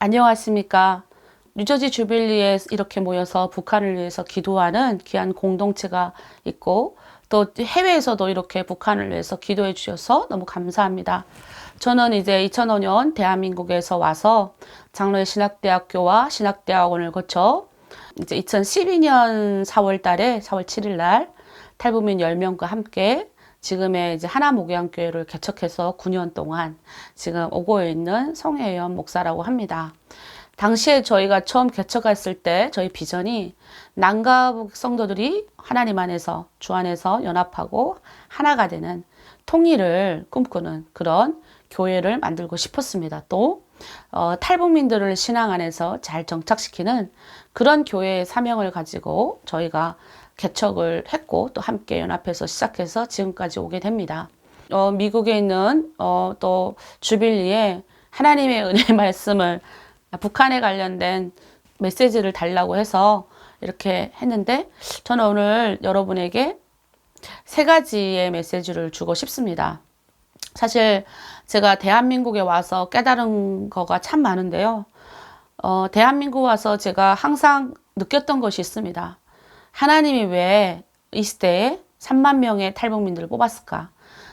안녕하십니까. 뉴저지 주빌리에 이렇게 모여서 북한을 위해서 기도하는 귀한 공동체가 있고 또 해외에서도 이렇게 북한을 위해서 기도해 주셔서 너무 감사합니다. 저는 이제 2005년 대한민국에서 와서 장로의 신학대학교와 신학대학원을 거쳐 이제 2012년 4월 달에 4월 7일 날 탈북민 10명과 함께 지금의 이제 하나목양교회를 개척해서 9년 동안 지금 오고 있는 송혜연 목사라고 합니다. 당시에 저희가 처음 개척했을 때 저희 비전이 남가북 성도들이 하나님 안에서 주 안에서 연합하고 하나가 되는 통일을 꿈꾸는 그런 교회를 만들고 싶었습니다. 또 탈북민들을 신앙 안에서 잘 정착시키는 그런 교회의 사명을 가지고 저희가 개척을 했고 또 함께 연합해서 시작해서 지금까지 오게 됩니다. 미국에 있는 또 주빌리에 하나님의 은혜의 말씀을 북한에 관련된 메시지를 달라고 해서 이렇게 했는데 저는 오늘 여러분에게 세 가지의 메시지를 주고 싶습니다. 사실 제가 대한민국에 와서 깨달은 거가 참 많은데요. 대한민국 와서 제가 항상 느꼈던 것이 있습니다. 하나님이 왜 이 시대에 3만 명의 탈북민들을 뽑았을까?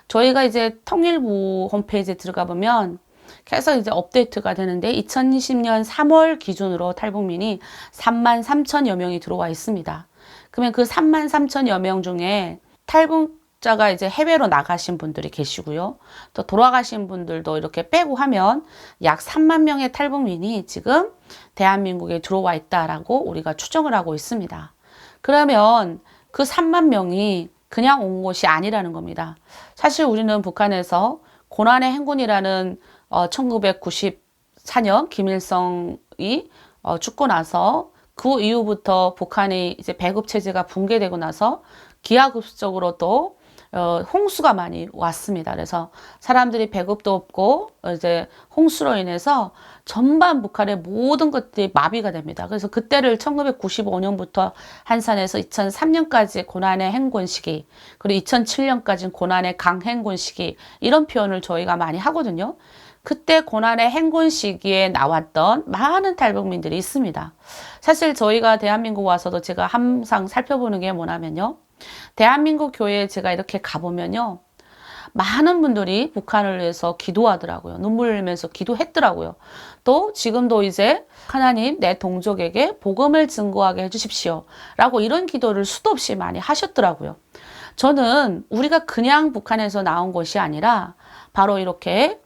저희가 이제 통일부 홈페이지에 들어가 보면 계속 이제 업데이트가 되는데 2020년 3월 기준으로 탈북민이 3만 3천여 명이 들어와 있습니다. 그러면 그 3만 3천여 명 중에 탈북자가 이제 해외로 나가신 분들이 계시고요. 또 돌아가신 분들도 이렇게 빼고 하면 약 3만 명의 탈북민이 지금 대한민국에 들어와 있다라고 우리가 추정을 하고 있습니다. 그러면 그 3만 명이 그냥 온 것이 아니라는 겁니다. 사실 우리는 북한에서 고난의 행군이라는 1994년 김일성이 죽고 나서 그 이후부터 북한이 이제 배급 체제가 붕괴되고 나서 기하급수적으로 또 홍수가 많이 왔습니다. 그래서 사람들이 배급도 없고 이제 홍수로 인해서 전반 북한의 모든 것들이 마비가 됩니다. 그래서 그때를 1995년부터 한산해서 2003년까지 고난의 행군 시기, 그리고 2007년까지는 고난의 강행군 시기, 이런 표현을 저희가 많이 하거든요. 그때 고난의 행군 시기에 나왔던 많은 탈북민들이 있습니다. 사실 저희가 대한민국 와서도 제가 항상 살펴보는 게 뭐냐면요. 대한민국 교회에 제가 이렇게 가보면요. 많은 분들이 북한을 위해서 기도하더라고요. 눈물 흘리면서 기도했더라고요. 또 지금도 이제 하나님 내 동족에게 복음을 증거하게 해주십시오. 라고 이런 기도를 수도 없이 많이 하셨더라고요. 저는 우리가 그냥 북한에서 나온 것이 아니라 바로 이렇게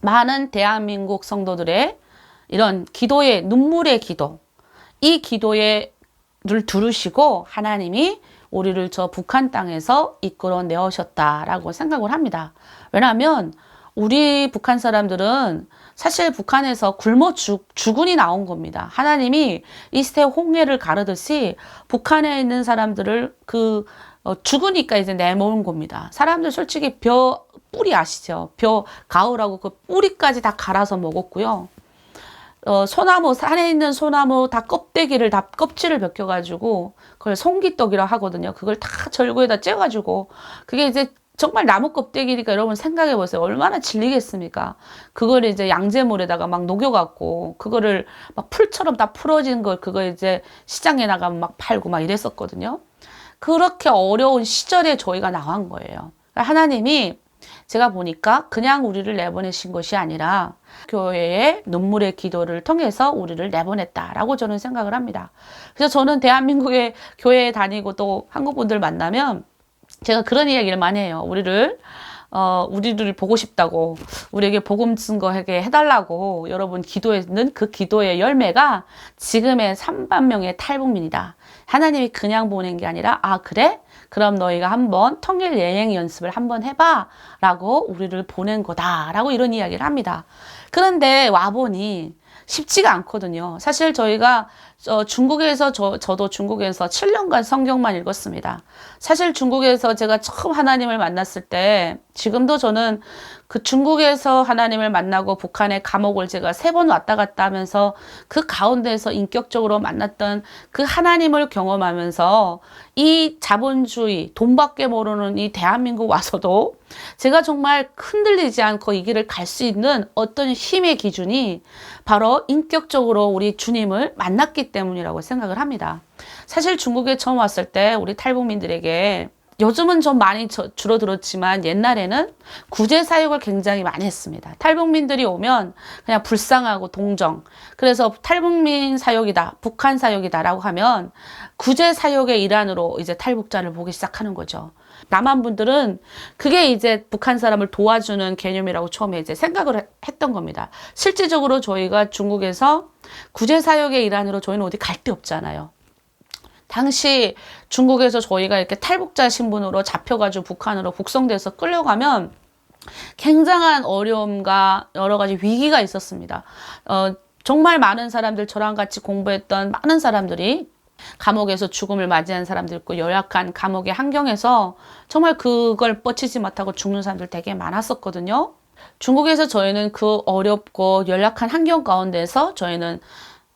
많은 대한민국 성도들의 이런 기도의 눈물의 기도, 이 기도를 들으시고 하나님이 우리를 저 북한 땅에서 이끌어 내오셨다라고 생각을 합니다. 왜냐하면 우리 북한 사람들은 사실 북한에서 굶어 죽은이 나온 겁니다. 하나님이 이 시대 홍해를 가르듯이 북한에 있는 사람들을 죽으니까 이제 내모은 겁니다. 사람들 솔직히 뿌리 아시죠? 가을하고 그 뿌리까지 다 갈아서 먹었고요. 소나무, 산에 있는 소나무 다 껍질을 벗겨가지고, 그걸 송기떡이라 하거든요. 그걸 다 절구에다 쪄가지고, 그게 이제 정말 나무 껍데기니까 여러분 생각해 보세요. 얼마나 질리겠습니까? 그걸 이제 양재물에다가 막 녹여갖고, 그거를 막 풀처럼 다 풀어진 걸, 그거 이제 시장에 나가면 막 팔고 막 이랬었거든요. 그렇게 어려운 시절에 저희가 나간 거예요. 하나님이 제가 보니까 그냥 우리를 내보내신 것이 아니라 교회의 눈물의 기도를 통해서 우리를 내보냈다라고 저는 생각을 합니다. 그래서 저는 대한민국의 교회에 다니고 또 한국 분들 만나면 제가 그런 이야기를 많이 해요. 우리를 보고 싶다고, 우리에게 복음 증거하게 해달라고 여러분 기도했는 그 기도의 열매가 지금의 3만 명의 탈북민이다. 하나님이 그냥 보낸 게 아니라, 아, 그래? 그럼 너희가 한번 통일 여행 연습을 한번 해봐. 라고 우리를 보낸 거다. 라고 이런 이야기를 합니다. 그런데 와보니 쉽지가 않거든요. 사실 저희가 중국에서 저도 중국에서 7년간 성경만 읽었습니다. 사실 중국에서 제가 처음 하나님을 만났을 때 지금도 저는 그 중국에서 하나님을 만나고 북한의 감옥을 제가 3번 왔다 갔다 하면서 그 가운데서 인격적으로 만났던 그 하나님을 경험하면서 이 자본주의, 돈밖에 모르는 이 대한민국 와서도 제가 정말 흔들리지 않고 이 길을 갈 수 있는 어떤 힘의 기준이 바로 인격적으로 우리 주님을 만났기 때문이라고 생각을 합니다. 사실 중국에 처음 왔을 때 우리 탈북민들에게 요즘은 좀 많이 줄어들었지만 옛날에는 구제 사육을 굉장히 많이 했습니다. 탈북민들이 오면 그냥 불쌍하고 동정. 그래서 탈북민 사육이다, 북한 사육이다라고 하면 구제 사육의 일환으로 이제 탈북자를 보기 시작하는 거죠. 남한 분들은 그게 이제 북한 사람을 도와주는 개념이라고 처음에 이제 생각을 했던 겁니다. 실질적으로 저희가 중국에서 구제 사육의 일환으로 저희는 어디 갈 데 없잖아요. 당시 중국에서 저희가 이렇게 탈북자 신분으로 잡혀가지고 북한으로 북송돼서 끌려가면 굉장한 어려움과 여러 가지 위기가 있었습니다. 정말 많은 사람들, 저랑 같이 공부했던 많은 사람들이 감옥에서 죽음을 맞이한 사람들 있고 열악한 감옥의 환경에서 정말 그걸 뻗치지 못하고 죽는 사람들 되게 많았었거든요. 중국에서 저희는 그 어렵고 연약한 환경 가운데서 저희는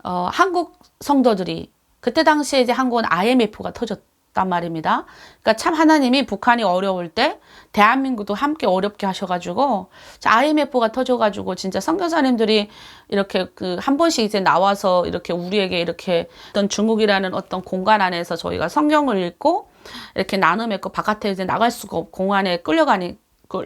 한국 성도들이 그때 당시에 이제 한국은 IMF가 터졌단 말입니다. 그러니까 참 하나님이 북한이 어려울 때 대한민국도 함께 어렵게 하셔가지고 IMF가 터져가지고 진짜 선교사님들이 이렇게 그 한 번씩 이제 나와서 이렇게 우리에게 이렇게 어떤 중국이라는 어떤 공간 안에서 저희가 성경을 읽고 이렇게 나눔했고 바깥에 이제 나갈 수가 없고 공안에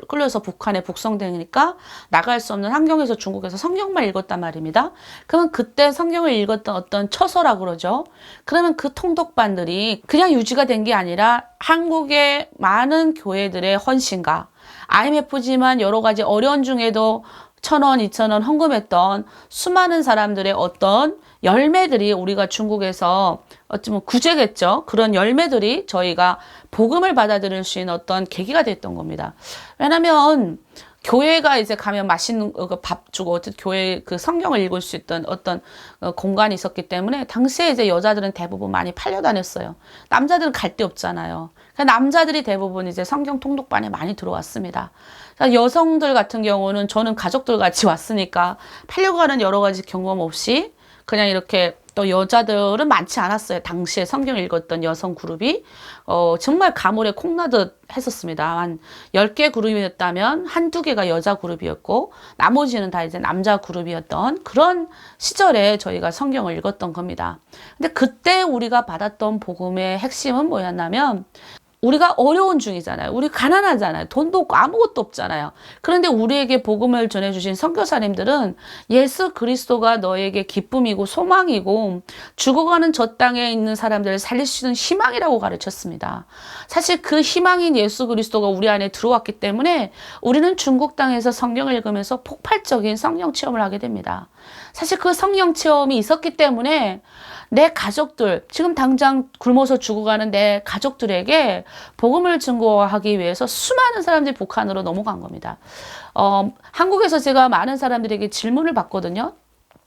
끌려서 북한에 북송되니까 나갈 수 없는 환경에서 중국에서 성경만 읽었단 말입니다. 그러면 그때 성경을 읽었던 어떤 처서라고 그러죠. 그러면 그 통독반들이 그냥 유지가 된 게 아니라 한국의 많은 교회들의 헌신과 IMF지만 여러 가지 어려운 중에도 1,000원, 2,000원 헌금했던 수많은 사람들의 어떤 열매들이 우리가 중국에서 어쩌면 구제겠죠. 그런 열매들이 저희가 복음을 받아들일 수 있는 어떤 계기가 됐던 겁니다. 왜냐하면 교회가 이제 가면 맛있는 밥 주고 교회 그 성경을 읽을 수 있던 어떤 공간이 있었기 때문에 당시에 이제 여자들은 대부분 많이 팔려 다녔어요. 남자들은 갈 데 없잖아요. 그러니까 남자들이 대부분 이제 성경 통독반에 많이 들어왔습니다. 여성들 같은 경우는 저는 가족들 같이 왔으니까 팔려가는 여러 가지 경험 없이 그냥 이렇게 또 여자들은 많지 않았어요. 당시에 성경을 읽었던 여성 그룹이 정말 가물에 콩나듯 했었습니다. 한 10개 그룹이었다면 한두 개가 여자 그룹이었고 나머지는 다 이제 남자 그룹이었던 그런 시절에 저희가 성경을 읽었던 겁니다. 근데 그때 우리가 받았던 복음의 핵심은 뭐였냐면 우리가 어려운 중이잖아요. 우리 가난하잖아요. 돈도 없고 아무것도 없잖아요. 그런데 우리에게 복음을 전해주신 선교사님들은 예수 그리스도가 너에게 기쁨이고 소망이고 죽어가는 저 땅에 있는 사람들을 살릴 수 있는 희망이라고 가르쳤습니다. 사실 그 희망인 예수 그리스도가 우리 안에 들어왔기 때문에 우리는 중국 땅에서 성경을 읽으면서 폭발적인 성령 체험을 하게 됩니다. 사실 그 성령 체험이 있었기 때문에 내 가족들, 지금 당장 굶어서 죽어가는 내 가족들에게 복음을 증거하기 위해서 수많은 사람들이 북한으로 넘어간 겁니다. 한국에서 제가 많은 사람들에게 질문을 받거든요.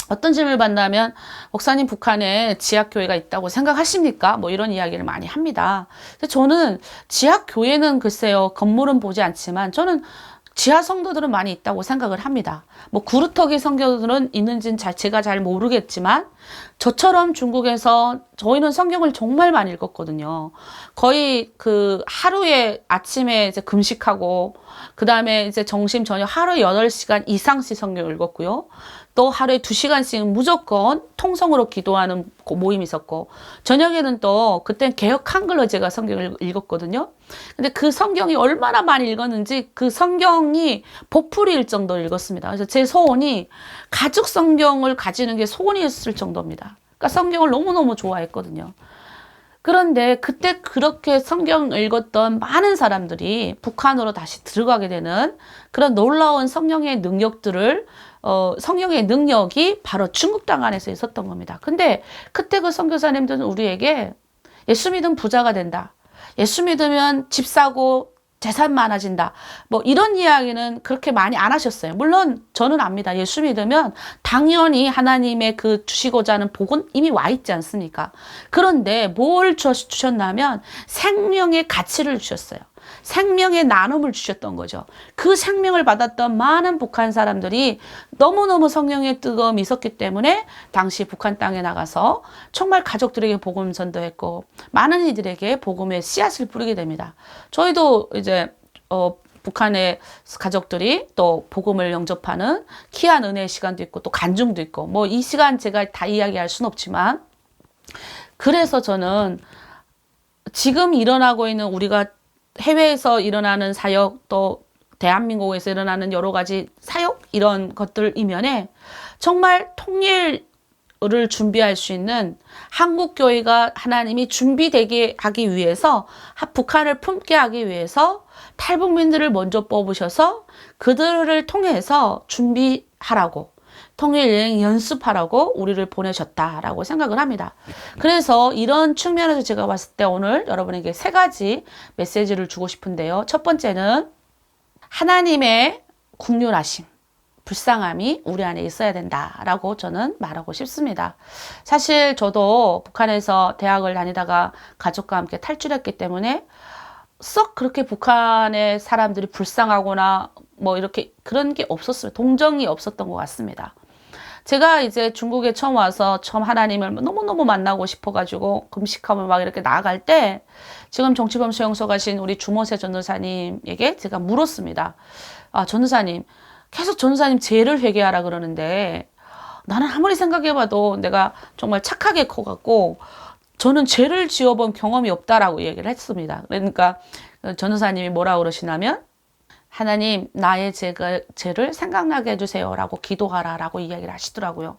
어떤 질문을 받냐면 목사님 북한에 지하교회가 있다고 생각하십니까? 뭐 이런 이야기를 많이 합니다. 근데 저는 지하교회는 글쎄요, 건물은 보지 않지만 저는 지하 성도들은 많이 있다고 생각을 합니다. 뭐 구루터기 성도들은 있는지는 제가 잘 모르겠지만 저처럼 중국에서 저희는 성경을 정말 많이 읽었거든요. 거의 그 하루에 아침에 이제 금식하고 그다음에 이제 점심 저녁 하루에 8시간 이상씩 성경을 읽었고요. 또 하루에 2시간씩 무조건 통성으로 기도하는 모임이 있었고 저녁에는 또 그땐 개역 한글로 제가 성경을 읽었거든요. 근데 그 성경이 얼마나 많이 읽었는지 그 성경이 보풀이일 정도로 읽었습니다. 그래서 제 소원이 가족 성경을 가지는 게 소원이었을 정도입니다. 그러니까 성경을 너무너무 좋아했거든요. 그런데 그때 그렇게 성경을 읽었던 많은 사람들이 북한으로 다시 들어가게 되는 그런 놀라운 성령의 능력들을 성령의 능력이 바로 중국 땅 안에서 있었던 겁니다. 근데 그때 그 선교사님들은 우리에게 예수 믿으면 부자가 된다. 예수 믿으면 집 사고 재산 많아진다. 뭐 이런 이야기는 그렇게 많이 안 하셨어요. 물론 저는 압니다. 예수 믿으면 당연히 하나님의 그 주시고자 하는 복은 이미 와 있지 않습니까? 그런데 뭘 주셨냐면 생명의 가치를 주셨어요. 생명의 나눔을 주셨던 거죠. 그 생명을 받았던 많은 북한 사람들이 너무너무 성령의 뜨거움이 있었기 때문에 당시 북한 땅에 나가서 정말 가족들에게 복음 전도했고 많은 이들에게 복음의 씨앗을 뿌리게 됩니다. 저희도 이제 북한의 가족들이 또 복음을 영접하는 귀한 은혜의 시간도 있고 또 간증도 있고 뭐 이 시간 제가 다 이야기할 수는 없지만 그래서 저는 지금 일어나고 있는 우리가 해외에서 일어나는 사역 또 대한민국에서 일어나는 여러 가지 사역 이런 것들 이면에 정말 통일을 준비할 수 있는 한국교회가 하나님이 준비되게 하기 위해서 북한을 품게 하기 위해서 탈북민들을 먼저 뽑으셔서 그들을 통해서 준비하라고 통일 연습하라고 우리를 보내셨다라고 생각을 합니다. 그래서 이런 측면에서 제가 봤을 때 오늘 여러분에게 세 가지 메시지를 주고 싶은데요. 첫 번째는 하나님의 국률하심, 불쌍함이 우리 안에 있어야 된다라고 저는 말하고 싶습니다. 사실 저도 북한에서 대학을 다니다가 가족과 함께 탈출했기 때문에 썩 그렇게 북한의 사람들이 불쌍하거나 뭐 이렇게 그런 게 없었어요. 동정이 없었던 것 같습니다. 제가 이제 중국에 처음 와서 처음 하나님을 너무너무 만나고 싶어가지고 금식하면 막 이렇게 나아갈 때 지금 정치범 수용소 가신 우리 주모세 전도사님에게 제가 물었습니다. 아, 전도사님, 계속 전도사님 죄를 회개하라 그러는데 나는 아무리 생각해봐도 내가 정말 착하게 커갖고 저는 죄를 지어본 경험이 없다라고 얘기를 했습니다. 그러니까 전도사님이 뭐라고 그러시냐면 하나님 나의 죄를 생각나게 해주세요 라고 기도하라 라고 이야기를 하시더라고요.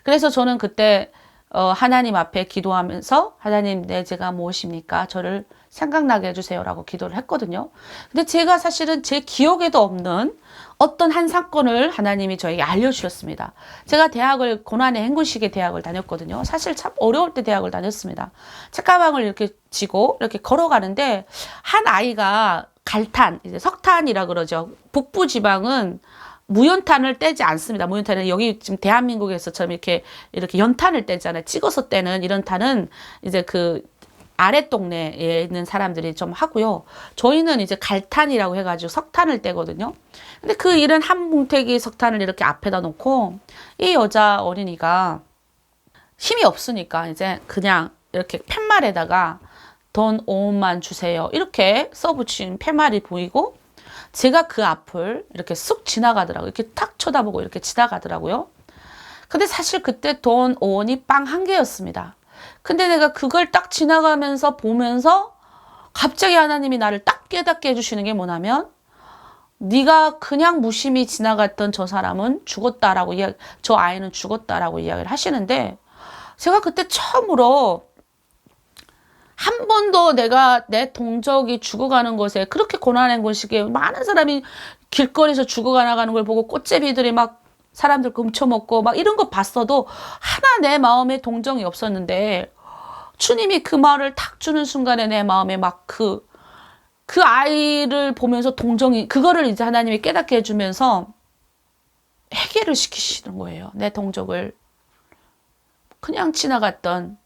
그래서 저는 그때 하나님 앞에 기도하면서 하나님 내 죄가 무엇입니까? 저를 생각나게 해주세요 라고 기도를 했거든요. 근데 제가 사실은 제 기억에도 없는 어떤 한 사건을 하나님이 저에게 알려주셨습니다. 제가 대학을 고난의 행군식의 대학을 다녔거든요. 사실 참 어려울 때 대학을 다녔습니다. 책가방을 이렇게 지고 이렇게 걸어가는데 한 아이가 갈탄, 이제 석탄이라 그러죠. 북부 지방은 무연탄을 떼지 않습니다. 무연탄은 여기 지금 대한민국에서처럼 이렇게 연탄을 떼잖아요. 찍어서 떼는 이런 탄은 이제 그 아래 동네에 있는 사람들이 좀 하고요. 저희는 이제 갈탄이라고 해가지고 석탄을 떼거든요. 근데 그 이런 한 뭉태기 석탄을 이렇게 앞에다 놓고 이 여자 어린이가 힘이 없으니까 이제 그냥 이렇게 팻말에다가 돈 5원만 주세요. 이렇게 써붙인 팻말이 보이고 제가 그 앞을 이렇게 쑥 지나가더라고요. 이렇게 탁 쳐다보고 이렇게 지나가더라고요. 근데 사실 그때 돈 5원이 빵 한 개였습니다. 근데 내가 그걸 딱 지나가면서 보면서 갑자기 하나님이 나를 딱 깨닫게 해주시는 게 뭐냐면 네가 그냥 무심히 지나갔던 저 사람은 죽었다라고 저 아이는 죽었다라고 이야기를 하시는데 제가 그때 처음으로 한 번도 내가 내 동족이 죽어가는 것에 그렇게 고난행군식에 많은 사람이 길거리에서 죽어가는 걸 보고 꽃제비들이 막 사람들 훔쳐먹고 막 이런 거 봤어도 하나 내 마음에 동정이 없었는데 주님이 그 말을 탁 주는 순간에 내 마음에 막 그 아이를 보면서 동정이 그거를 이제 하나님이 깨닫게 해주면서 해결을 시키시는 거예요. 내 동족을 그냥 지나갔던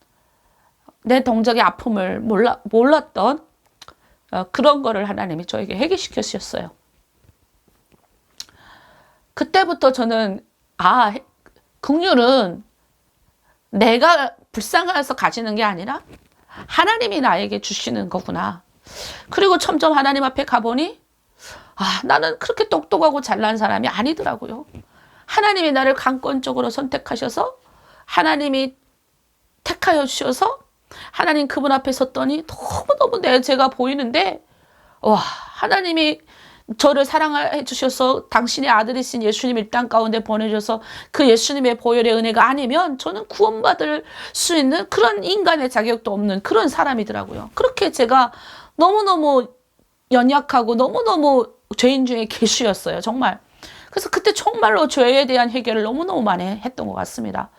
내 동족의 아픔을 몰랐던 그런 거를 하나님이 저에게 해결시켜 주셨어요. 그때부터 저는 긍휼은 내가 불쌍해서 가지는 게 아니라 하나님이 나에게 주시는 거구나. 그리고 점점 하나님 앞에 가보니 나는 그렇게 똑똑하고 잘난 사람이 아니더라고요. 하나님이 나를 강권적으로 선택하셔서 하나님이 택하여 주셔서 하나님 그분 앞에 섰더니 너무너무 내 죄가 보이는데 하나님이 저를 사랑해 주셔서 당신의 아들이신 예수님 이 땅 가운데 보내셔서 그 예수님의 보혈의 은혜가 아니면 저는 구원받을 수 있는 그런 인간의 자격도 없는 그런 사람이더라고요. 그렇게 제가 너무너무 연약하고 너무너무 죄인 중에 계수였어요. 정말. 그래서 그때 정말로 죄에 대한 해결을 너무너무 많이 했던 것 같습니다.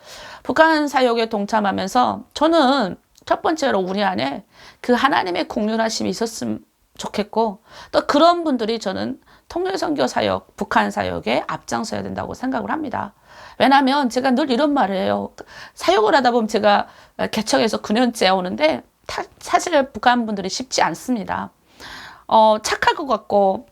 북한 사역에 동참하면서 저는 첫 번째로 우리 안에 그 하나님의 국률하심이 있었으면 좋겠고, 또 그런 분들이 저는 통일선교 사역, 북한 사역에 앞장서야 된다고 생각을 합니다. 왜냐하면 제가 늘 이런 말을 해요. 사역을 하다 보면 제가 개척해서 9년째 오는데 사실 북한 분들이 쉽지 않습니다. 착할 것 같고,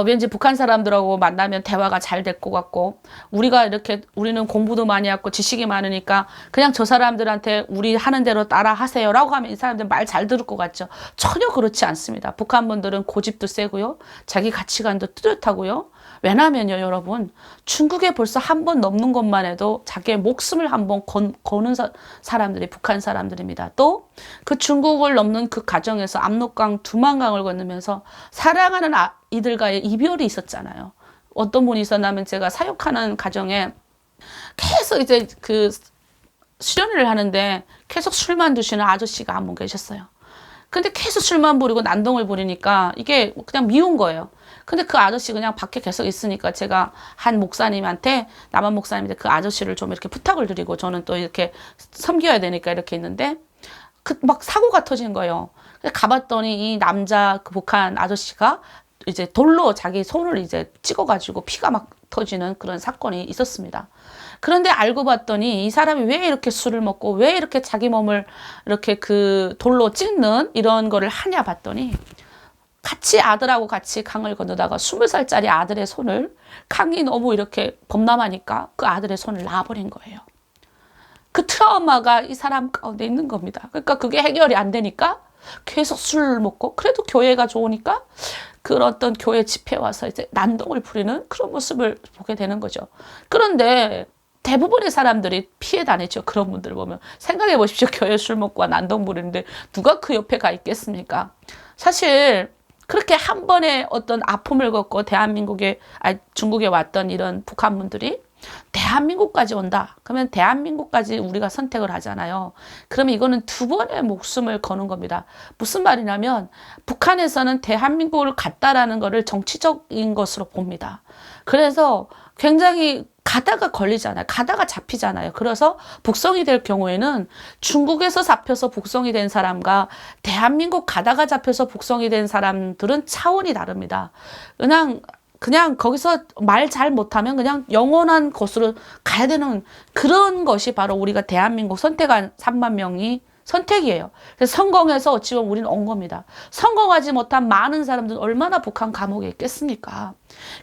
왠지 북한 사람들하고 만나면 대화가 잘 될 것 같고, 우리는 공부도 많이 했고 지식이 많으니까 그냥 저 사람들한테 우리 하는 대로 따라 하세요 라고 하면 이 사람들 말 잘 들을 것 같죠. 전혀 그렇지 않습니다. 북한 분들은 고집도 세고요, 자기 가치관도 뚜렷하고요. 왜냐면요, 여러분, 중국에 벌써 한 번 넘는 것만 해도 자기의 목숨을 한번 거는 사람들이 북한 사람들입니다. 또 그 중국을 넘는 그 과정에서 압록강, 두만강을 건너면서 사랑하는 이들과의 이별이 있었잖아요. 어떤 분이 있었냐면, 제가 사역하는 가정에 계속 이제 그 수련회를 하는데 계속 술만 드시는 아저씨가 한 분 계셨어요. 근데 계속 술만 부리고 난동을 부리니까 이게 그냥 미운 거예요. 근데 그 아저씨 그냥 밖에 계속 있으니까 제가 한 목사님한테, 남한 목사님한테 그 아저씨를 좀 이렇게 부탁을 드리고, 저는 또 이렇게 섬겨야 되니까 이렇게 있는데, 막 사고가 터진 거예요. 가봤더니 이 남자, 그 북한 아저씨가 이제 돌로 자기 손을 이제 찍어가지고 피가 막 터지는 그런 사건이 있었습니다. 그런데 알고 봤더니 이 사람이 왜 이렇게 술을 먹고 왜 이렇게 자기 몸을 이렇게 그 돌로 찍는 이런 거를 하냐 봤더니, 아들하고 같이 강을 건너다가 20살짜리 아들의 손을, 강이 너무 이렇게 범람하니까 그 아들의 손을 놔버린 거예요. 그 트라우마가 이 사람 가운데 있는 겁니다. 그러니까 그게 해결이 안 되니까 계속 술 먹고, 그래도 교회가 좋으니까 그런 어떤 교회 집회 와서 이제 난동을 부리는 그런 모습을 보게 되는 거죠. 그런데 대부분의 사람들이 피해 다니죠. 그런 분들 보면. 생각해 보십시오. 교회 술 먹고 난동 부리는데 누가 그 옆에 가 있겠습니까? 사실 그렇게 한 번에 어떤 아픔을 겪고 중국에 왔던 이런 북한 분들이 대한민국까지 온다. 그러면 대한민국까지 우리가 선택을 하잖아요. 그러면 이거는 두 번의 목숨을 거는 겁니다. 무슨 말이냐면, 북한에서는 대한민국을 갖다라는 것을 정치적인 것으로 봅니다. 그래서 굉장히 가다가 걸리잖아요. 가다가 잡히잖아요. 그래서 북송이 될 경우에는 중국에서 잡혀서 북송이 된 사람과 대한민국 가다가 잡혀서 북송이 된 사람들은 차원이 다릅니다. 그냥 거기서 말 잘 못하면 그냥 영원한 곳으로 가야 되는 그런 것이 바로 우리가 대한민국 선택한 3만 명이 선택이에요. 그래서 성공해서 어찌 보면 우리는 온 겁니다. 성공하지 못한 많은 사람들은 얼마나 북한 감옥에 있겠습니까?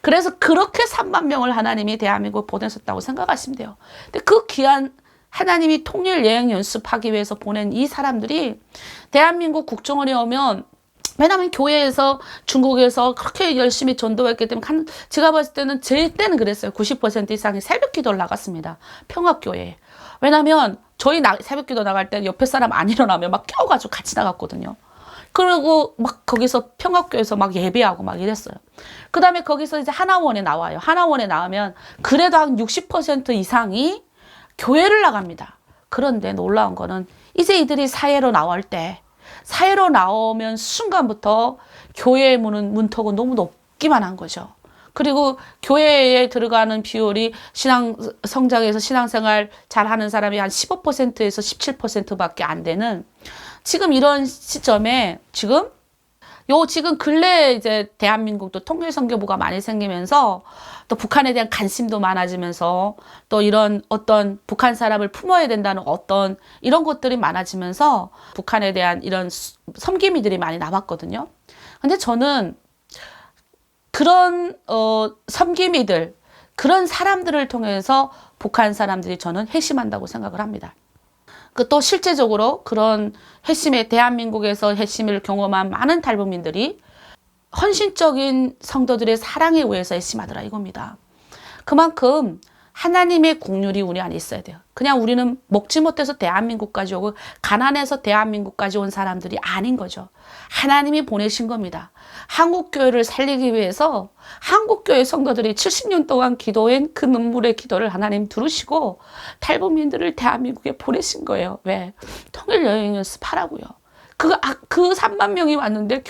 그래서 그렇게 3만 명을 하나님이 대한민국에 보내셨다고 생각하시면 돼요. 근데 그 귀한 하나님이 통일 여행 연습하기 위해서 보낸 이 사람들이 대한민국 국정원에 오면, 왜냐하면 교회에서 중국에서 그렇게 열심히 전도했기 때문에 제가 봤을 때는 제 때는 그랬어요. 90% 이상이 새벽 기도를 나갔습니다. 평화교회에. 왜냐하면 저희 새벽 기도 나갈 때 옆에 사람 안 일어나면 막 껴가지고 같이 나갔거든요. 그리고 막 거기서 평화교회에서 막 예배하고 막 이랬어요. 그 다음에 거기서 이제 하나원에 나와요. 하나원에 나오면 그래도 한 60% 이상이 교회를 나갑니다. 그런데 놀라운 거는 이제 이들이 사회로 나오면 순간부터 교회의 문턱은 너무 높기만 한 거죠. 그리고 교회에 들어가는 비율이 성장해서 신앙생활 잘하는 사람이 한 15%에서 17%밖에 안 되는, 지금 이런 시점에 지금 근래에 이제 대한민국도 통일선교부가 많이 생기면서 또 북한에 대한 관심도 많아지면서 또 이런 어떤 북한 사람을 품어야 된다는 어떤 이런 것들이 많아지면서 북한에 대한 이런 섬기미들이 많이 남았거든요. 근데 저는 그런 섬기미들, 그런 사람들을 통해서 북한 사람들이 저는 회심한다고 생각을 합니다. 또 실제적으로 그런 대한민국에서 회심을 경험한 많은 탈북민들이 헌신적인 성도들의 사랑에 의해서 회심하더라 이겁니다. 그만큼 하나님의 국률이 우리 안에 있어야 돼요. 그냥 우리는 먹지 못해서 대한민국까지 오고 가난해서 대한민국까지 온 사람들이 아닌 거죠. 하나님이 보내신 겁니다. 한국교회를 살리기 위해서 한국교회 성도들이 70년 동안 기도한 그 눈물의 기도를 하나님 들으시고 탈북민들을 대한민국에 보내신 거예요. 왜? 통일 여행 연습하라고요. 그 3만 명이 왔는데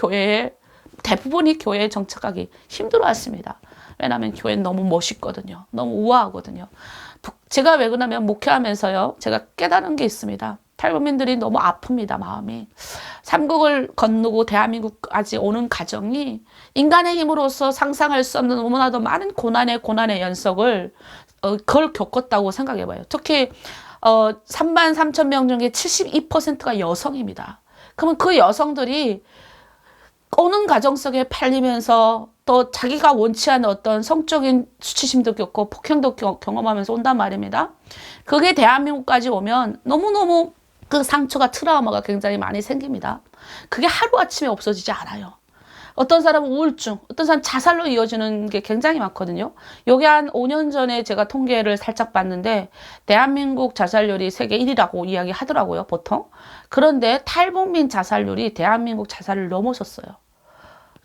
대부분이 교회에 정착하기 힘들어했습니다. 왜냐하면 교회는 너무 멋있거든요. 너무 우아하거든요. 제가 왜 그러냐면 목회하면서요, 제가 깨달은 게 있습니다. 탈북민들이 너무 아픕니다, 마음이. 삼국을 건너고 대한민국까지 오는 과정이 인간의 힘으로서 상상할 수 없는 너무나도 많은 고난의 연속을 그걸 겪었다고 생각해봐요. 특히 3만 3천 명 중에 72%가 여성입니다. 그러면 그 여성들이 오는 과정 속에 팔리면서 또 자기가 원치 않는 어떤 성적인 수치심도 겪고 폭행도 경험하면서 온단 말입니다. 그게 대한민국까지 오면 너무너무 그 상처가 트라우마가 굉장히 많이 생깁니다. 그게 하루아침에 없어지지 않아요. 어떤 사람은 우울증, 어떤 사람은 자살로 이어지는 게 굉장히 많거든요. 요게 한 5년 전에 제가 통계를 살짝 봤는데 대한민국 자살률이 세계 1위라고 이야기하더라고요, 보통. 그런데 탈북민 자살률이 대한민국 자살을 넘어섰어요.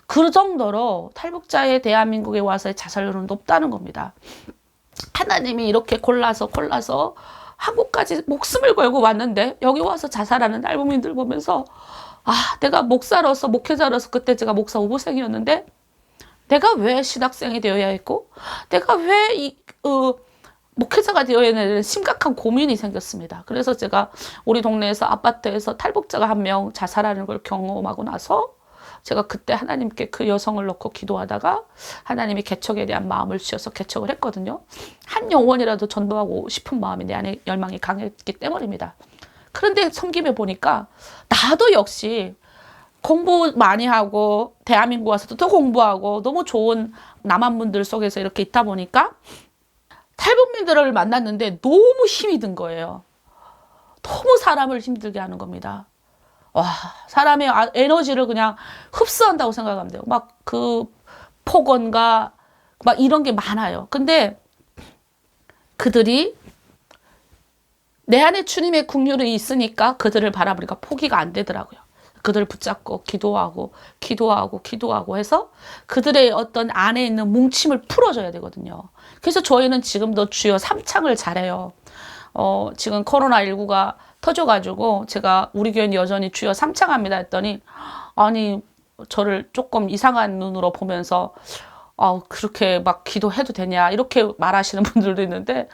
그 정도로 탈북자의 대한민국에 와서의 자살률은 높다는 겁니다. 하나님이 이렇게 골라서 한국까지 목숨을 걸고 왔는데 여기 와서 자살하는 탈북민들 보면서 내가 목사로서 목회자로서 그때 제가 목사 5부생이었는데 내가 왜 신학생이 되어야 했고 내가 왜 목회자가 되어야 되는 심각한 고민이 생겼습니다. 그래서 제가 우리 동네에서 아파트에서 탈북자가 한 명 자살하는 걸 경험하고 나서 제가 그때 하나님께 그 여성을 놓고 기도하다가 하나님이 개척에 대한 마음을 주셔서 개척을 했거든요. 한 영혼이라도 전도하고 싶은 마음이 내 안에 열망이 강했기 때문입니다. 그런데 섬김에 보니까 나도 역시 공부 많이 하고 대한민국 와서도 더 공부하고 너무 좋은 남한분들 속에서 이렇게 있다 보니까 탈북민들을 만났는데 너무 힘이 든 거예요. 너무 사람을 힘들게 하는 겁니다. 와, 사람의 에너지를 그냥 흡수한다고 생각하면 돼요. 막 그 폭언과 막 이런 게 많아요. 근데 그들이 내 안에 주님의 국률이 있으니까 그들을 바라보니까 포기가 안 되더라고요. 그들을 붙잡고 기도하고 해서 그들의 어떤 안에 있는 뭉침을 풀어줘야 되거든요. 그래서 저희는 지금도 주여 삼창을 잘해요. 지금 코로나19가 터져가지고 제가 우리 교회는 여전히 주여 삼창합니다 했더니 아니 저를 조금 이상한 눈으로 보면서 그렇게 막 기도해도 되냐 이렇게 말하시는 분들도 있는데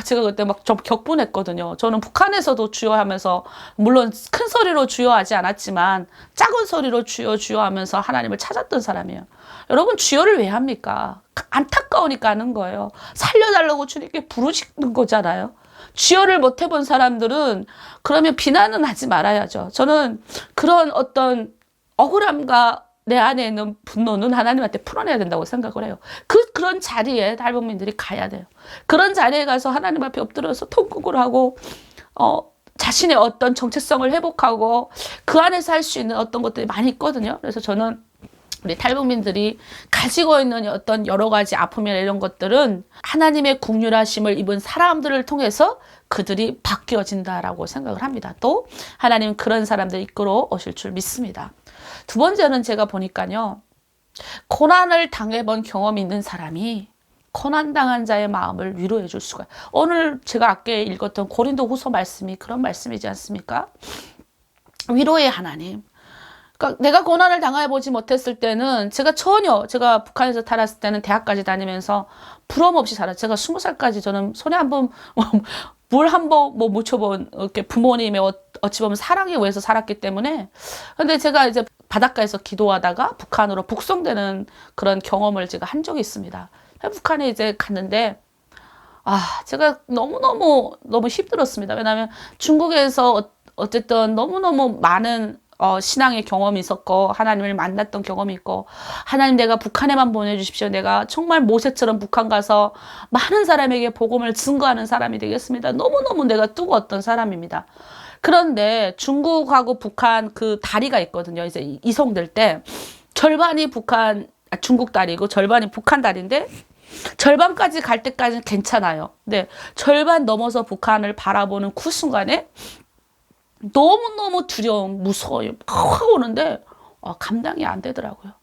제가 그때 막 좀 격분했거든요. 저는 북한에서도 주여 하면서 물론 큰 소리로 주여 하지 않았지만 작은 소리로 주여 주여 하면서 하나님을 찾았던 사람이에요. 여러분 주여를 왜 합니까? 안타까우니까 하는 거예요. 살려달라고 주님께 부르시는 거잖아요. 주여를 못 해본 사람들은 그러면 비난은 하지 말아야죠. 저는 그런 어떤 억울함과 내 안에 있는 분노는 하나님한테 풀어내야 된다고 생각을 해요. 그런 자리에 탈북민들이 가야 돼요. 그런 자리에 가서 하나님 앞에 엎드려서 통곡을 하고 자신의 어떤 정체성을 회복하고 그 안에서 할 수 있는 어떤 것들이 많이 있거든요. 그래서 저는 우리 탈북민들이 가지고 있는 어떤 여러 가지 아픔이나 이런 것들은 하나님의 국률하심을 입은 사람들을 통해서 그들이 바뀌어진다라고 생각을 합니다. 또 하나님은 그런 사람들 이끌어 오실 줄 믿습니다. 두 번째는 제가 보니까요. 고난을 당해본 경험이 있는 사람이 고난당한 자의 마음을 위로해 줄 수가 있어요. 오늘 제가 아까 읽었던 고린도 후서 말씀이 그런 말씀이지 않습니까? 위로의 하나님. 그러니까 내가 고난을 당해보지 못했을 때는 제가 북한에서 살았을 때는 대학까지 다니면서 부러움 없이 살았어요. 제가 20살까지 저는 손에 한번 물 한 번 못 묻혀본 이렇게 부모님의 어찌 보면 사랑에 의해서 살았기 때문에 근데 제가 이제 바닷가에서 기도하다가 북한으로 북송되는 그런 경험을 제가 한 적이 있습니다. 북한에 이제 갔는데 제가 너무 힘들었습니다. 왜냐하면 중국에서 어쨌든 너무너무 많은 신앙의 경험이 있었고 하나님을 만났던 경험이 있고 하나님 내가 북한에만 보내주십시오. 내가 정말 모세처럼 북한 가서 많은 사람에게 복음을 증거하는 사람이 되겠습니다. 너무너무 내가 뜨거웠던 사람입니다. 그런데 중국하고 북한 그 다리가 있거든요. 이제 이송될 때 절반이 중국 다리고 절반이 북한 다리인데 절반까지 갈 때까지는 괜찮아요. 근데 절반 넘어서 북한을 바라보는 그 순간에 너무너무 두려움, 무서워요. 확 오는데 감당이 안 되더라고요.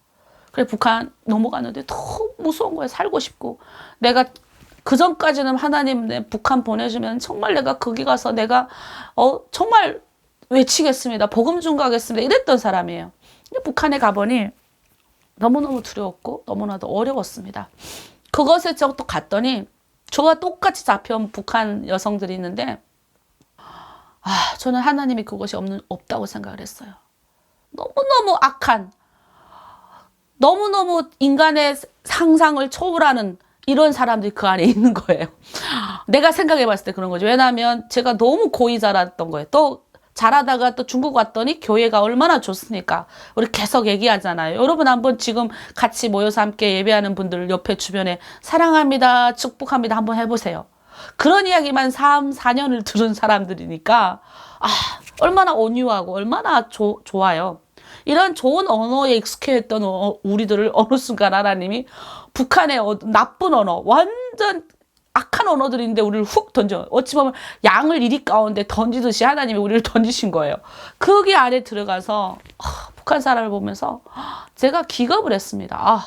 그래 북한 넘어갔는데 더 무서운 거예요. 살고 싶고 내가 그 전까지는 하나님 내 북한 보내주면 정말 내가 거기 가서 내가 정말 외치겠습니다. 복음 증거하겠습니다. 이랬던 사람이에요. 근데 북한에 가보니 너무너무 두려웠고 너무나도 어려웠습니다. 그것에 또 갔더니 저와 똑같이 잡혀온 북한 여성들이 있는데 저는 하나님이 그것이 없다고 생각을 했어요. 너무너무 악한, 너무너무 인간의 상상을 초월하는 이런 사람들이 그 안에 있는 거예요. 내가 생각해 봤을 때 그런 거죠. 왜냐하면 제가 너무 고이 자랐던 거예요. 또 자라다가 또 중국 왔더니 교회가 얼마나 좋습니까? 우리 계속 얘기하잖아요. 여러분 한번 지금 같이 모여서 함께 예배하는 분들 옆에 주변에 사랑합니다, 축복합니다 한번 해보세요. 그런 이야기만 3, 4년을 들은 사람들이니까 얼마나 온유하고 얼마나 좋아요. 이런 좋은 언어에 익숙해했던 우리들을 어느 순간 하나님이 북한의 나쁜 언어, 완전 악한 언어들인데 우리를 훅 던져. 어찌 보면 양을 이리 가운데 던지듯이 하나님이 우리를 던지신 거예요. 거기 안에 들어가서 북한 사람을 보면서 제가 기겁을 했습니다.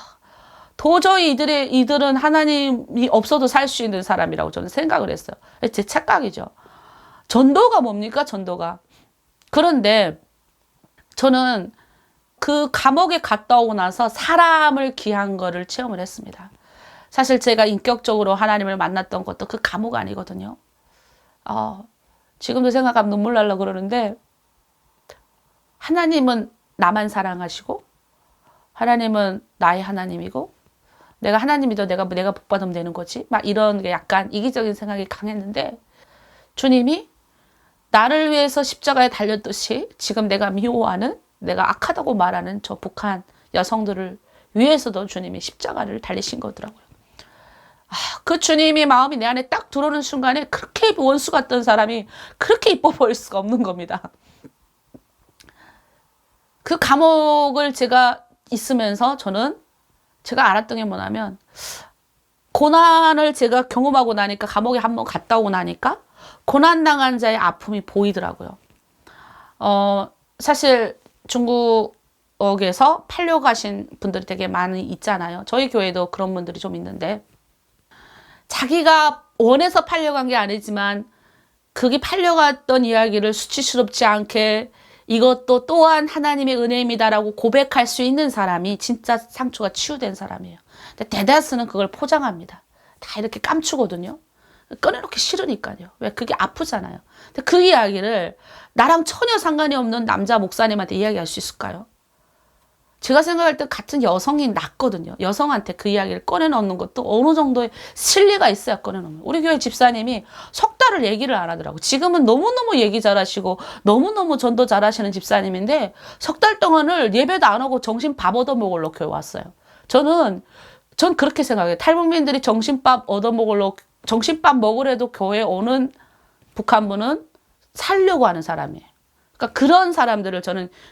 도저히 이들은 하나님이 없어도 살 수 있는 사람이라고 저는 생각을 했어요. 제 착각이죠. 전도가 뭡니까? 전도가. 그런데 저는 그 감옥에 갔다 오고 나서 사람을 귀한 거를 체험을 했습니다. 사실 제가 인격적으로 하나님을 만났던 것도 그 감옥 아니거든요. 지금도 생각하면 눈물 날라 그러는데 하나님은 나만 사랑하시고 하나님은 나의 하나님이고 내가 하나님이도 내가 복 받으면 되는 거지. 막 이런 게 약간 이기적인 생각이 강했는데 주님이 나를 위해서 십자가에 달렸듯이 지금 내가 미워하는 내가 악하다고 말하는 저 북한 여성들을 위해서도 주님이 십자가를 달리신 거더라고요. 그 주님이 마음이 내 안에 딱 들어오는 순간에 그렇게 원수 같던 사람이 그렇게 이뻐 보일 수가 없는 겁니다. 그 감옥을 제가 있으면서 제가 알았던 게 뭐냐면 고난을 제가 경험하고 나니까 감옥에 한번 갔다 오고 나니까 고난당한 자의 아픔이 보이더라고요. 사실 중국에서 팔려가신 분들이 되게 많이 있잖아요. 저희 교회도 그런 분들이 좀 있는데 자기가 원해서 팔려간 게 아니지만 그게 팔려갔던 이야기를 수치스럽지 않게 이것도 또한 하나님의 은혜입니다라고 고백할 수 있는 사람이 진짜 상처가 치유된 사람이에요. 근데 대다수는 그걸 포장합니다. 다 이렇게 감추거든요. 꺼내놓기 싫으니까요. 왜? 그게 아프잖아요. 근데 그 이야기를 나랑 전혀 상관이 없는 남자 목사님한테 이야기할 수 있을까요? 제가 생각할 때 같은 여성이 낫거든요. 여성한테 그 이야기를 꺼내놓는 것도 어느 정도의 실리가 있어야 꺼내놓는. 우리 교회 집사님이 석 달을 얘기를 안 하더라고. 지금은 너무너무 얘기 잘하시고 너무너무 전도 잘하시는 집사님인데 석 달 동안을 예배도 안 하고 정신 밥 얻어먹으러 교회 왔어요. 전 그렇게 생각해요. 탈북민들이 정신밥 먹으래도 교회에 오는 북한분은 살려고 하는 사람이에요. 그러니까 그런 사람들을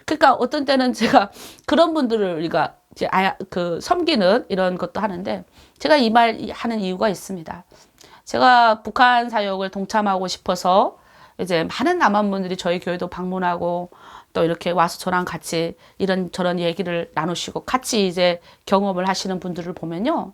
그러니까 어떤 때는 제가 그런 분들을 우리가 이제 섬기는 이런 것도 하는데 제가 이 말 하는 이유가 있습니다. 제가 북한 사역을 동참하고 싶어서 이제 많은 남한분들이 저희 교회도 방문하고 또 이렇게 와서 저랑 같이 이런저런 얘기를 나누시고 같이 이제 경험을 하시는 분들을 보면요.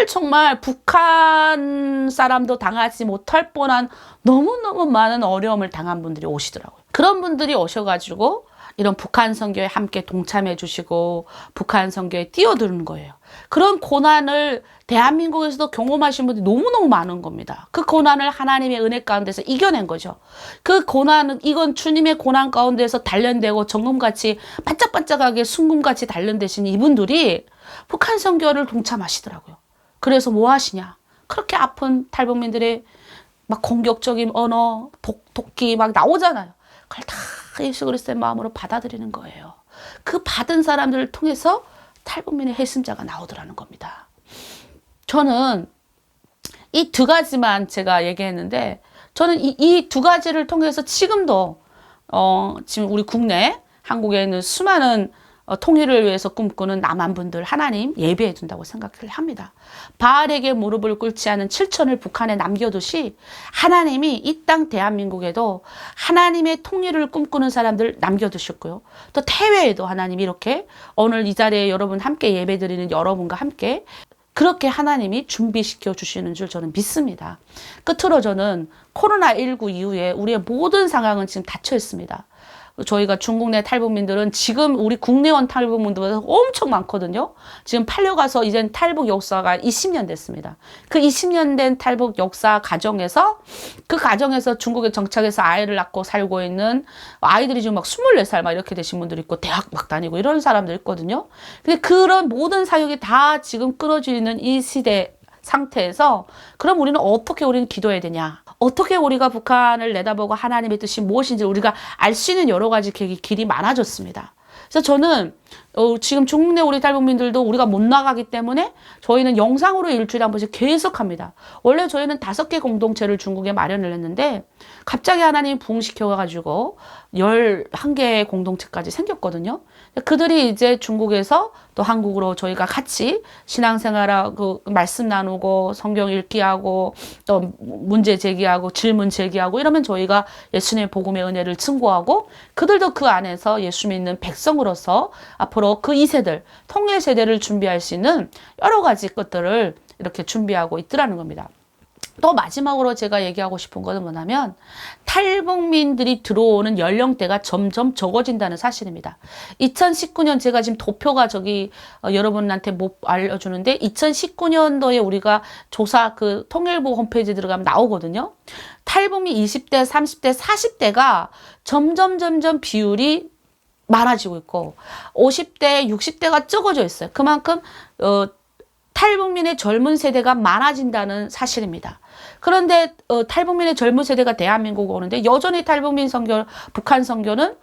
정말 북한 사람도 당하지 못할 뻔한 너무너무 많은 어려움을 당한 분들이 오시더라고요. 그런 분들이 오셔가지고 이런 북한 선교에 함께 동참해 주시고 북한 선교에 뛰어드는 거예요. 그런 고난을 대한민국에서도 경험하신 분들이 너무너무 많은 겁니다. 그 고난을 하나님의 은혜 가운데서 이겨낸 거죠. 그 고난은 이건 주님의 고난 가운데서 단련되고 정금같이 반짝반짝하게 순금같이 단련되신 이분들이 북한 선교를 동참하시더라고요. 그래서 뭐 하시냐? 그렇게 아픈 탈북민들의 막 공격적인 언어, 독기 막 나오잖아요. 그걸 다 예수 그리스도의 마음으로 받아들이는 거예요. 그 받은 사람들을 통해서 탈북민의 회심자가 나오더라는 겁니다. 저는 이 두 가지만 제가 얘기했는데 저는 이 두 가지를 통해서 지금도 지금 우리 국내 한국에 있는 수많은 통일을 위해서 꿈꾸는 남한분들 하나님 예배해 준다고 생각을 합니다. 바알에게 무릎을 꿇지 않은 7천을 북한에 남겨두시 하나님이 이 땅 대한민국에도 하나님의 통일을 꿈꾸는 사람들 남겨두셨고요. 또 태외에도 하나님이 이렇게 오늘 이 자리에 여러분 함께 예배드리는 여러분과 함께 그렇게 하나님이 준비시켜 주시는 줄 저는 믿습니다. 끝으로 저는 코로나19 이후에 우리의 모든 상황은 지금 닫혀 있습니다. 저희가 중국 내 탈북민들은 지금 우리 국내원 탈북민들보다 엄청 많거든요. 지금 팔려가서 이젠 탈북 역사가 20년 됐습니다. 그 20년 된 탈북 역사 가정에서 그 가정에서 중국에 정착해서 아이를 낳고 살고 있는 아이들이 지금 막 24살 막 이렇게 되신 분들 있고 대학 막 다니고 이런 사람들 있거든요. 근데 그런 모든 사역이 다 지금 끊어지는 이 시대 상태에서 그럼 우리는 기도해야 되냐? 어떻게 우리가 북한을 내다보고 하나님의 뜻이 무엇인지 우리가 알 수 있는 여러 가지 길이 많아졌습니다. 그래서 저는 지금 중국 내 우리 탈북민들도 우리가 못 나가기 때문에 저희는 영상으로 일주일에 한 번씩 계속 합니다. 원래 저희는 5개 공동체를 중국에 마련을 했는데 갑자기 하나님이 부흥시켜가지고 11개의 공동체까지 생겼거든요. 그들이 이제 중국에서 또 한국으로 저희가 같이 신앙생활하고 말씀 나누고 성경 읽기하고 또 문제 제기하고 질문 제기하고 이러면 저희가 예수님의 복음의 은혜를 증거하고 그들도 그 안에서 예수 믿는 백성으로서 앞으로 그 2세들, 통일 세대를 준비할 수 있는 여러 가지 것들을 이렇게 준비하고 있더라는 겁니다. 또 마지막으로 제가 얘기하고 싶은 것은 뭐냐면 탈북민들이 들어오는 연령대가 점점 적어진다는 사실입니다. 2019년 제가 지금 도표가 여러분한테 못 알려주는데 2019년도에 우리가 조사 통일부 홈페이지 들어가면 나오거든요. 탈북민 20대, 30대, 40대가 점점 비율이 많아지고 있고 50대, 60대가 적어져 있어요. 그만큼 탈북민의 젊은 세대가 많아진다는 사실입니다. 그런데 탈북민의 젊은 세대가 대한민국에 오는데 여전히 탈북민 선교, 북한 선교는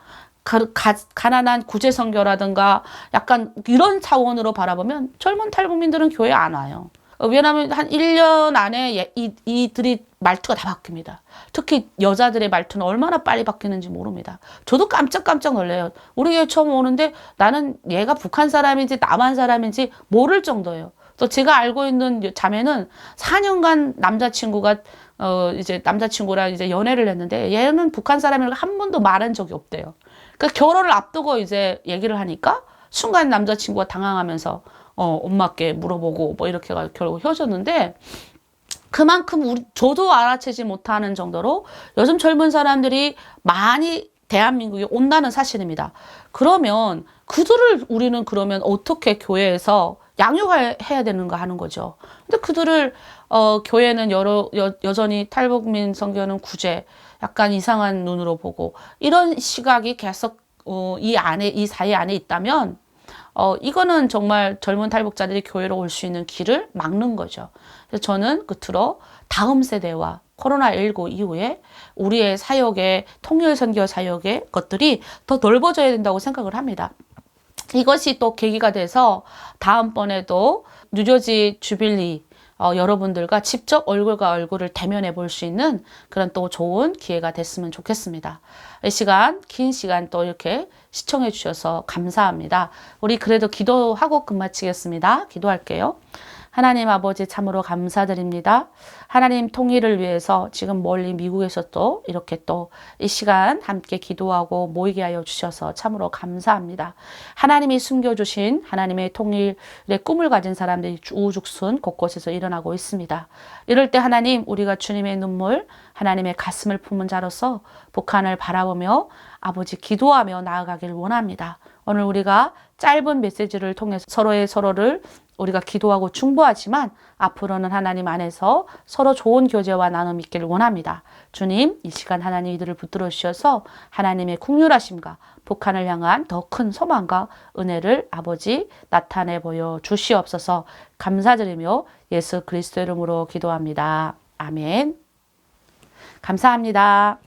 가난한 구제 선교라든가 약간 이런 차원으로 바라보면 젊은 탈북민들은 교회 안 와요. 왜냐하면 한 1년 안에 이들이 말투가 다 바뀝니다. 특히 여자들의 말투는 얼마나 빨리 바뀌는지 모릅니다. 저도 깜짝 놀래요. 우리 교회 처음 오는데 나는 얘가 북한 사람인지 남한 사람인지 모를 정도예요. 또 제가 알고 있는 자매는 4년간 남자친구가 이제 남자친구랑 이제 연애를 했는데 얘는 북한 사람이라고 한 번도 말한 적이 없대요. 그러니까 결혼을 앞두고 이제 얘기를 하니까 순간 남자친구가 당황하면서 엄마께 물어보고 뭐 이렇게 결국 헤어졌는데 그만큼 저도 알아채지 못하는 정도로 요즘 젊은 사람들이 많이 대한민국에 온다는 사실입니다. 그러면 우리는 그러면 어떻게 교회에서 양육해야 되는가 하는 거죠. 근데 그들을 교회는 여전히 탈북민 선교는 구제, 약간 이상한 눈으로 보고 이런 시각이 계속 이 사회 안에 있다면 이거는 정말 젊은 탈북자들이 교회로 올 수 있는 길을 막는 거죠. 그래서 저는 끝으로 다음 세대와 코로나19 이후에 우리의 사역의 통일 선교 사역의 것들이 더 넓어져야 된다고 생각을 합니다. 이것이 또 계기가 돼서 다음번에도 뉴저지 주빌리 여러분들과 직접 얼굴과 얼굴을 대면해 볼 수 있는 그런 또 좋은 기회가 됐으면 좋겠습니다. 이 시간, 긴 시간 또 이렇게 시청해 주셔서 감사합니다. 우리 그래도 기도하고 끝마치겠습니다. 기도할게요. 하나님 아버지 참으로 감사드립니다. 하나님 통일을 위해서 지금 멀리 미국에서 또 이렇게 또 이 시간 함께 기도하고 모이게 하여 주셔서 참으로 감사합니다. 하나님이 숨겨주신 하나님의 통일의 꿈을 가진 사람들이 우죽순 곳곳에서 일어나고 있습니다. 이럴 때 하나님 우리가 주님의 눈물, 하나님의 가슴을 품은 자로서 북한을 바라보며 아버지 기도하며 나아가길 원합니다. 오늘 우리가 짧은 메시지를 통해서 서로를 우리가 기도하고 중보하지만 앞으로는 하나님 안에서 서로 좋은 교제와 나눔이 있기를 원합니다. 주님, 이 시간 하나님 이들을 붙들어 주셔서 하나님의 긍휼하심과 북한을 향한 더 큰 소망과 은혜를 아버지 나타내 보여 주시옵소서. 감사드리며 예수 그리스도 이름으로 기도합니다. 아멘. 감사합니다.